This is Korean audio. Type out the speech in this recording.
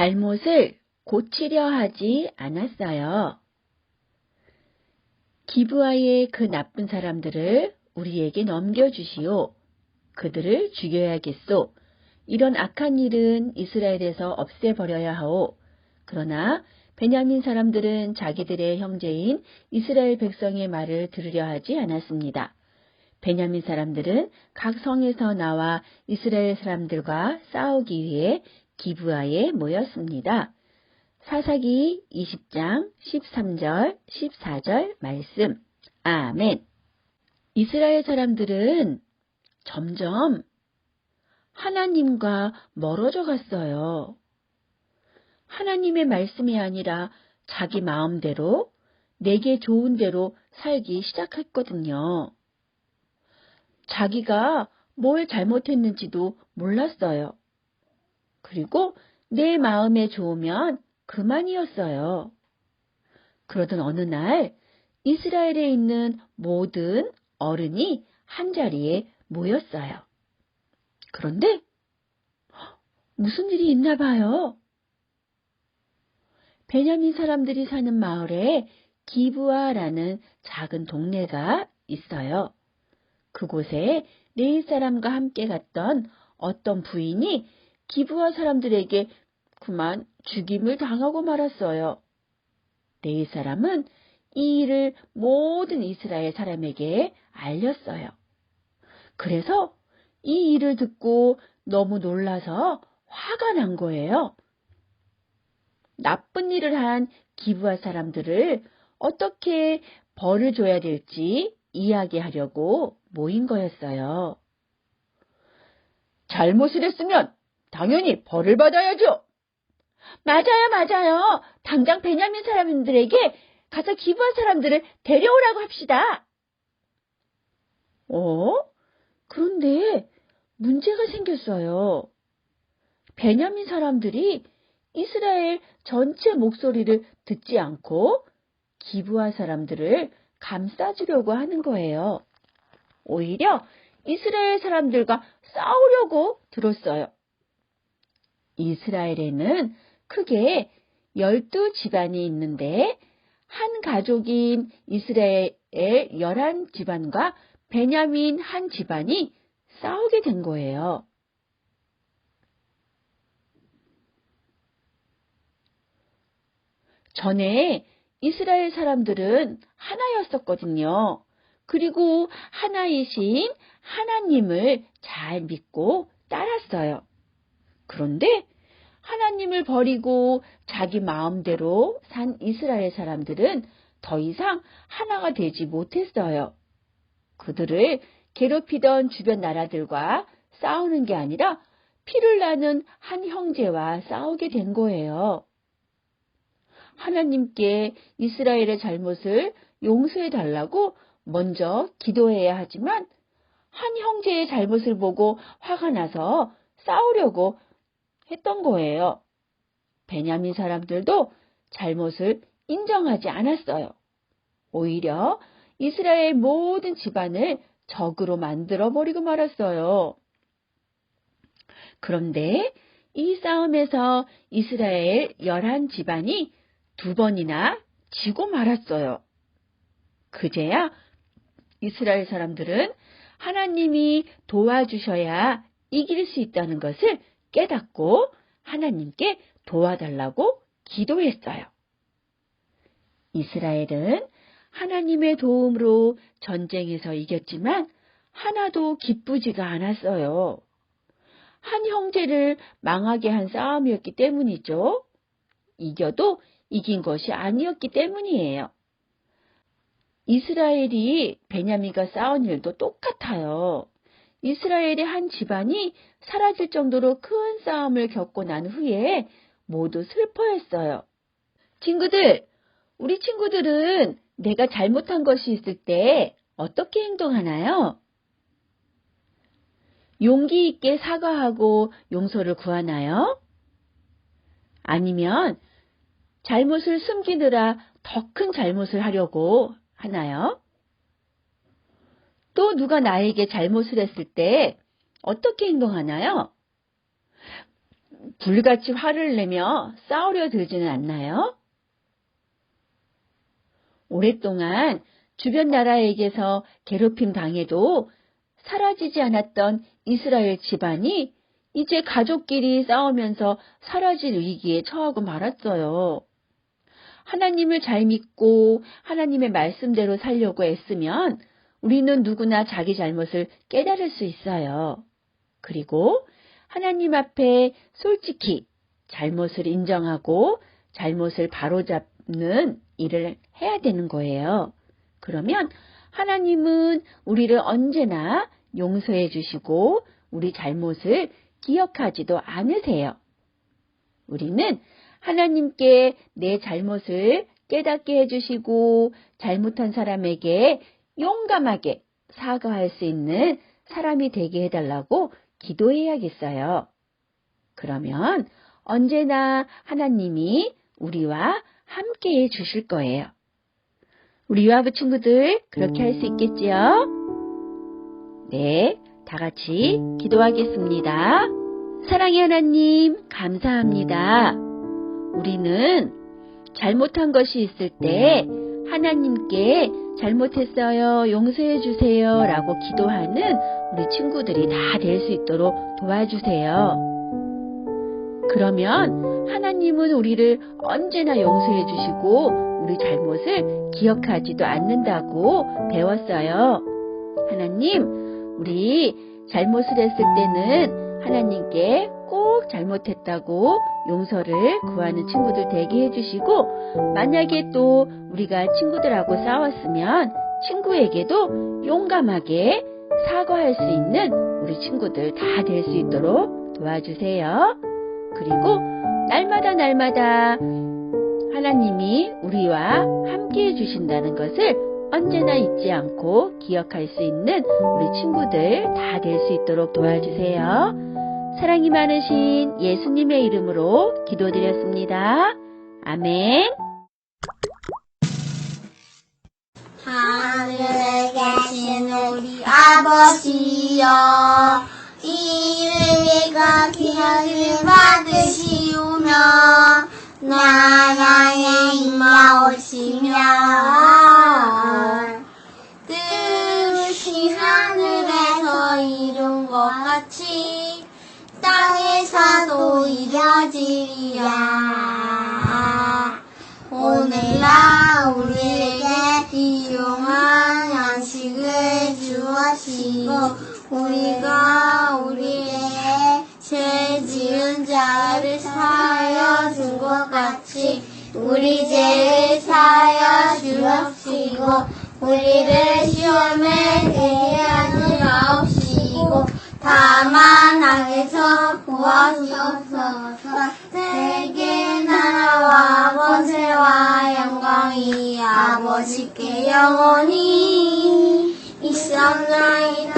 잘못을 고치려 하지 않았어요. 기브아의 그 나쁜 사람들을 우리에게 넘겨주시오. 그들을 죽여야겠소. 이런 악한 일은 이스라엘에서 없애버려야 하오. 그러나 베냐민 사람들은 자기들의 형제인 이스라엘 백성의 말을 들으려 하지 않았습니다. 베냐민 사람들은 각 성에서 나와 이스라엘 사람들과 싸우기 위해 기브아에 모였습니다. 사사기 20장 13절 14절 말씀. 아멘. 이스라엘 사람들은 점점 하나님과 멀어져 갔어요. 하나님의 말씀이 아니라 자기 마음대로 내게 좋은 대로 살기 시작했거든요. 자기가 뭘 잘못했는지도 몰랐어요. 그리고 내 마음에 좋으면 그만이었어요. 그러던 어느 날 이스라엘에 있는 모든 어른이 한자리에 모였어요. 그런데 무슨 일이 있나 봐요. 베냐민 사람들이 사는 마을에 기브아라는 작은 동네가 있어요. 그곳에 레위 사람과 함께 갔던 어떤 부인이 기브아 사람들에게 그만 죽임을 당하고 말았어요. 레위 사람은 이 일을 모든 이스라엘 사람에게 알렸어요. 그래서 이 일을 듣고 너무 놀라서 화가 난 거예요. 나쁜 일을 한 기브아 사람들을 어떻게 벌을 줘야 될지 이야기하려고 모인 거였어요. 잘못을 했으면 당연히 벌을 받아야죠. 맞아요. 당장 베냐민 사람들에게 가서 기브아 사람들을 데려오라고 합시다. 그런데 문제가 생겼어요. 베냐민 사람들이 이스라엘 전체 목소리를 듣지 않고 기브아 사람들을 감싸주려고 하는 거예요. 오히려 이스라엘 사람들과 싸우려고 들었어요. 이스라엘에는 크게 12집안이 있는데 한 가족인 이스라엘의 11집안과 베냐민 한 집안이 싸우게 된 거예요. 전에 이스라엘 사람들은 하나였었거든요. 그리고 하나이신 하나님을 잘 믿고 따랐어요. 그런데 하나님을 버리고 자기 마음대로 산 이스라엘 사람들은 더 이상 하나가 되지 못했어요. 그들을 괴롭히던 주변 나라들과 싸우는 게 아니라 피를 나는 한 형제와 싸우게 된 거예요. 하나님께 이스라엘의 잘못을 용서해 달라고 먼저 기도해야 하지만 한 형제의 잘못을 보고 화가 나서 싸우려고 했던 거예요. 베냐민 사람들도 잘못을 인정하지 않았어요. 오히려 이스라엘 모든 집안을 적으로 만들어버리고 말았어요. 그런데 이 싸움에서 이스라엘 11집안이 2번이나 지고 말았어요. 그제야 이스라엘 사람들은 하나님이 도와주셔야 이길 수 있다는 것을 깨닫고 하나님께 도와달라고 기도했어요. 이스라엘은 하나님의 도움으로 전쟁에서 이겼지만 하나도 기쁘지가 않았어요. 한 형제를 망하게 한 싸움이었기 때문이죠. 이겨도 이긴 것이 아니었기 때문이에요. 이스라엘이 베냐민과 싸운 일도 똑같아요. 이스라엘의 한 집안이 사라질 정도로 큰 싸움을 겪고 난 후에 모두 슬퍼했어요. 친구들, 우리 친구들은 내가 잘못한 것이 있을 때 어떻게 행동하나요? 용기 있게 사과하고 용서를 구하나요? 아니면 잘못을 숨기느라 더 큰 잘못을 하려고 하나요? 또 누가 나에게 잘못을 했을 때 어떻게 행동하나요? 불같이 화를 내며 싸우려 들지는 않나요? 오랫동안 주변 나라에게서 괴롭힘 당해도 사라지지 않았던 이스라엘 집안이 이제 가족끼리 싸우면서 사라질 위기에 처하고 말았어요. 하나님을 잘 믿고 하나님의 말씀대로 살려고 애쓰면 우리는 누구나 자기 잘못을 깨달을 수 있어요. 그리고 하나님 앞에 솔직히 잘못을 인정하고 잘못을 바로잡는 일을 해야 되는 거예요. 그러면 하나님은 우리를 언제나 용서해 주시고 우리 잘못을 기억하지도 않으세요. 우리는 하나님께 내 잘못을 깨닫게 해주시고 잘못한 사람에게 용감하게 사과할 수 있는 사람이 되게 해달라고 기도해야겠어요. 그러면 언제나 하나님이 우리와 함께 해주실 거예요. 우리 유아부 친구들 그렇게 할 수 있겠지요? 네, 다 같이 기도하겠습니다. 사랑의 하나님, 감사합니다. 우리는 잘못한 것이 있을 때 하나님께 잘못했어요, 용서해 주세요 라고 기도하는 우리 친구들이 다 될 수 있도록 도와주세요. 그러면 하나님은 우리를 언제나 용서해 주시고 우리 잘못을 기억하지도 않는다고 배웠어요. 하나님, 우리 잘못을 했을 때는 하나님께 꼭 잘못했다고 용서를 구하는 친구들 되게 해주시고, 만약에 또 우리가 친구들하고 싸웠으면 친구에게도 용감하게 사과할 수 있는 우리 친구들 다 될 수 있도록 도와주세요. 그리고 날마다 하나님이 우리와 함께 해주신다는 것을 언제나 잊지 않고 기억할 수 있는 우리 친구들 다 될 수 있도록 도와주세요. 사랑이 많으신 예수님의 이름으로 기도드렸습니다. 아멘. 하늘에 계신 우리 아버지여, 이름이 귀하게 받으시오며 나라에 임하오시며 뜻이 하늘에서 이룬 것 같이 땅에서도 이루어지리라. 오늘날 우리에게 일용할 양식을 주옵시고 우리가 우리에게 죄 지은 자를 사하여 준 것 같이 우리 죄를 사하여 주옵시고 우리를 시험에 들게 하지 마옵시고 다만 악에서 구하시옵소서. 세계 나라와 권세와 영광이 아버지께 영원히 있사옵나이다.